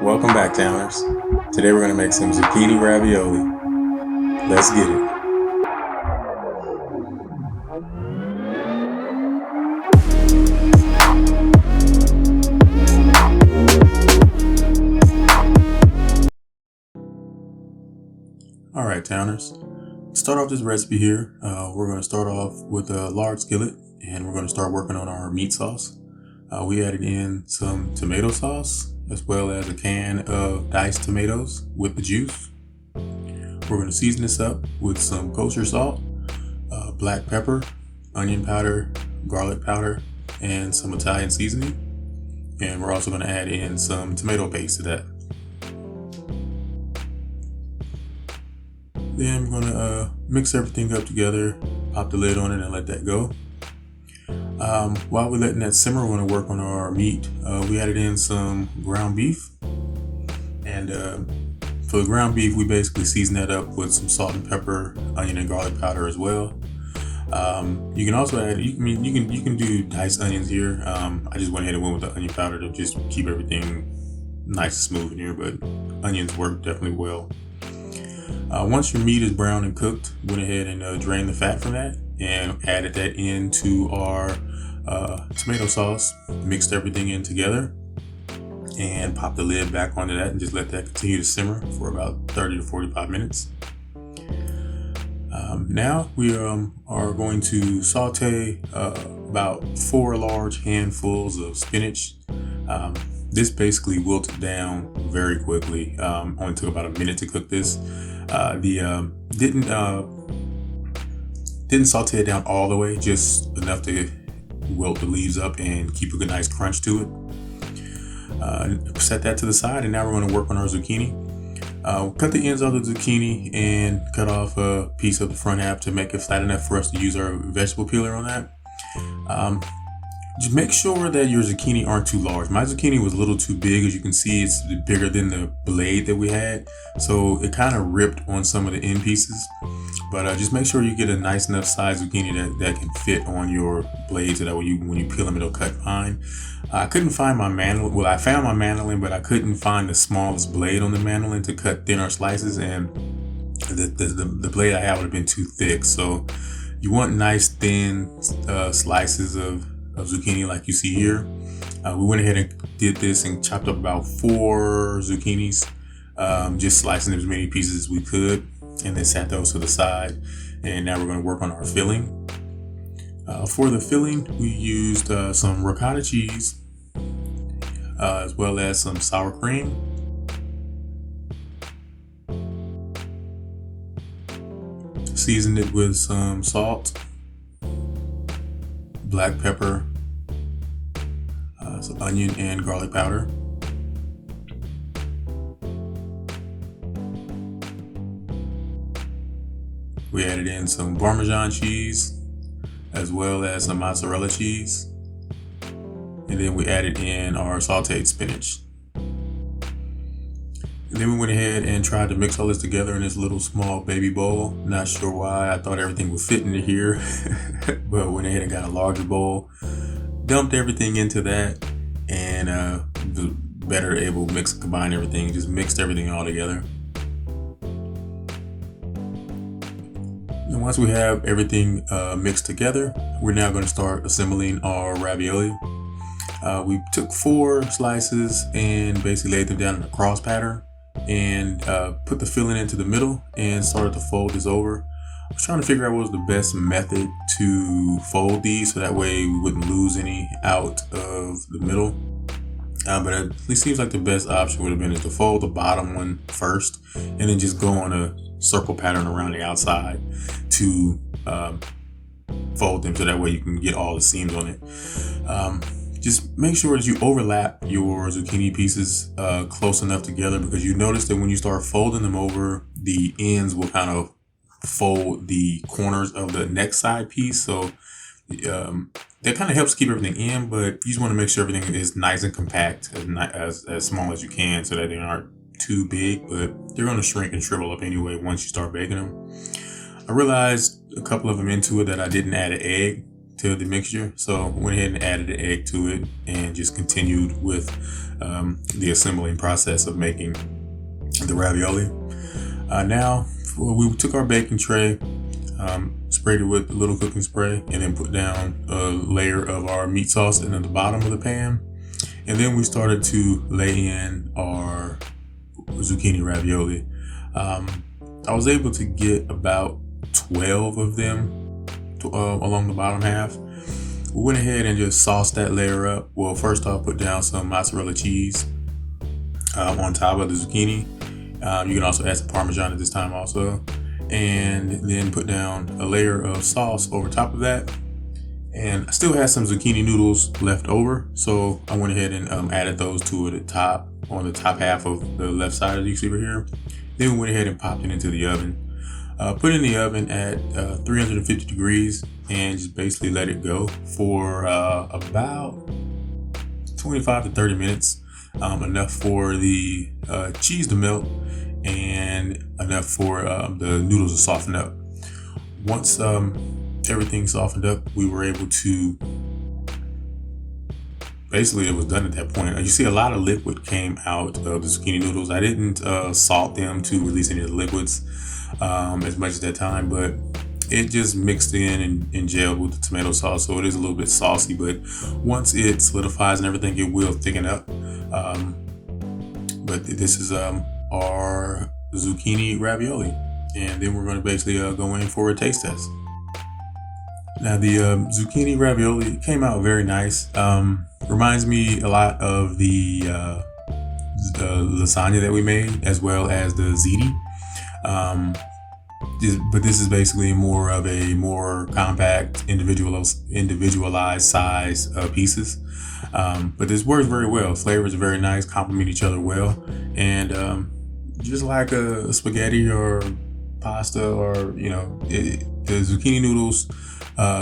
Welcome back, Towners. Today we're going to make some zucchini ravioli. Let's get it. Alright, Towners. To start off this recipe here, we're going to start off with a large skillet and we're going to start working on our meat sauce. We added in some tomato sauce as well as a can of diced tomatoes with the juice. We're going to season this up with some kosher salt, black pepper, onion powder, garlic powder, and some Italian seasoning. And we're also going to add in some tomato paste to that. Then we're going to mix everything up together, pop the lid on it and let that go. While we're letting that simmer, we're going to work on our meat. We added in some ground beef. And for the ground beef, we basically season that up with some salt and pepper, onion and garlic powder as well. You can also add, you can do diced onions here. I just went ahead and went with the onion powder to just keep everything nice and smooth in here, but onions work definitely well. Once your meat is brown and cooked, went ahead and drained the fat from that and added that into our tomato sauce, mixed everything in together and popped the lid back onto that and just let that continue to simmer for about 30 to 45 minutes. Now we are going to saute about 4 large handfuls of spinach. This basically wilted down very quickly. Only took about a minute to cook this. Didn't saute it down all the way, just enough to wilt the leaves up and keep a good nice crunch to it. Set that to the side, and now we're going to work on our zucchini. Cut the ends of the zucchini and cut off a piece of the front half to make it flat enough for us to use our vegetable peeler on that. Just make sure that your zucchini aren't too large. My zucchini was a little too big. As you can see, it's bigger than the blade that we had. So it kind of ripped on some of the end pieces. But just make sure you get a nice enough size zucchini that can fit on your blade so that when you peel them, it'll cut fine. I couldn't find my mandolin. Well, I found my mandolin, but I couldn't find the smallest blade on the mandolin to cut thinner slices. And the blade I had would have been too thick. So you want nice thin slices of zucchini like you see here. We went ahead and did this and chopped up about 4 zucchinis, just slicing as many pieces as we could, and then set those to the side. And now we're going to work on our filling. For the filling, we used some ricotta cheese as well as some sour cream. Seasoned it with some salt, black pepper, some onion and garlic powder. We added in some parmesan cheese as well as some mozzarella cheese. And then we added in our sauteed spinach. And then we went ahead and tried to mix all this together in this little small baby bowl. Not sure why. I thought everything would fit into here, but went ahead and got a larger bowl. Dumped everything into that and better able to mix and combine everything. Just mixed everything all together. And once we have everything mixed together, we're now going to start assembling our ravioli. We took 4 slices and basically laid them down in a cross pattern and put the filling into the middle and started to fold this over. I was trying to figure out what was the best method to fold these so that way we wouldn't lose any out of the middle. But it seems like the best option would have been is to fold the bottom one first and then just go on a circle pattern around the outside to fold them so that way you can get all the seams on it. Just make sure that you overlap your zucchini pieces close enough together, because you notice that when you start folding them over, the ends will kind of fold the corners of the next side piece. So that kind of helps keep everything in, but you just want to make sure everything is nice and compact, as small as you can, so that they aren't too big, but they're going to shrink and shrivel up anyway once you start baking them. I realized a couple of them into it that I didn't add an egg to the mixture. So went ahead and added an egg to it and just continued with the assembling process of making the ravioli. Now we took our baking tray, sprayed it with a little cooking spray, and then put down a layer of our meat sauce into the bottom of the pan. And then we started to lay in our zucchini ravioli. I was able to get about 12 of them along the bottom half. We went ahead and just sauced that layer up. Well, first I'll put down some mozzarella cheese on top of the zucchini. You can also add some parmesan at this time also. And then put down a layer of sauce over top of that. And I still had some zucchini noodles left over, so I went ahead and added those to the top, on the top half of the left side, as you see over here. Then we went ahead and popped it into the oven. Put it in the oven at 350 degrees and just basically let it go for about 25 to 30 minutes, enough for the cheese to melt and enough for the noodles to soften up. Once everything softened up, we were able to, basically it was done at that point. You see a lot of liquid came out of the zucchini noodles. I didn't salt them to release any of the liquids as much at that time, but it just mixed in and gelled with the tomato sauce, so it is a little bit saucy, but once it solidifies and everything, it will thicken up. But this is our zucchini ravioli, and then we're going to basically go in for a taste test. Now the zucchini ravioli came out very nice. Reminds me a lot of the lasagna that we made, as well as the ziti. But this is basically more of a more compact, individualized size pieces. But this works very well. Flavors are very nice, complement each other well, and just like a spaghetti or pasta, or the zucchini noodles.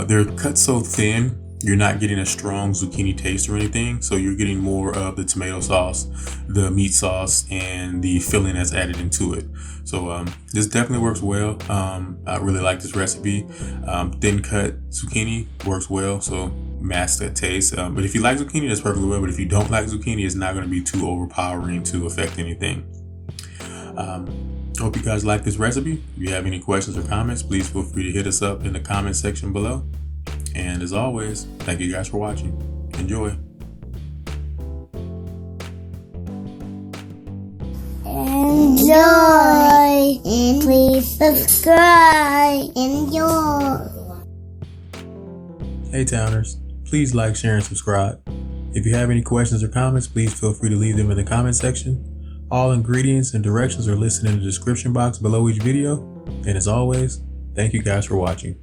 They're cut so thin, you're not getting a strong zucchini taste or anything. So you're getting more of the tomato sauce, the meat sauce, and the filling that's added into it. So this definitely works well. I really like this recipe. Thin cut zucchini works well, so mask that taste. But if you like zucchini, that's perfectly well. But if you don't like zucchini, it's not going to be too overpowering to affect anything. Hope you guys like this recipe. If you have any questions or comments, please feel free to hit us up in the comment section below. And as always, thank you guys for watching. Enjoy. Enjoy. And please subscribe. Enjoy. Hey Towners, please like, share, and subscribe. If you have any questions or comments, please feel free to leave them in the comment section. All ingredients and directions are listed in the description box below each video. And as always, thank you guys for watching.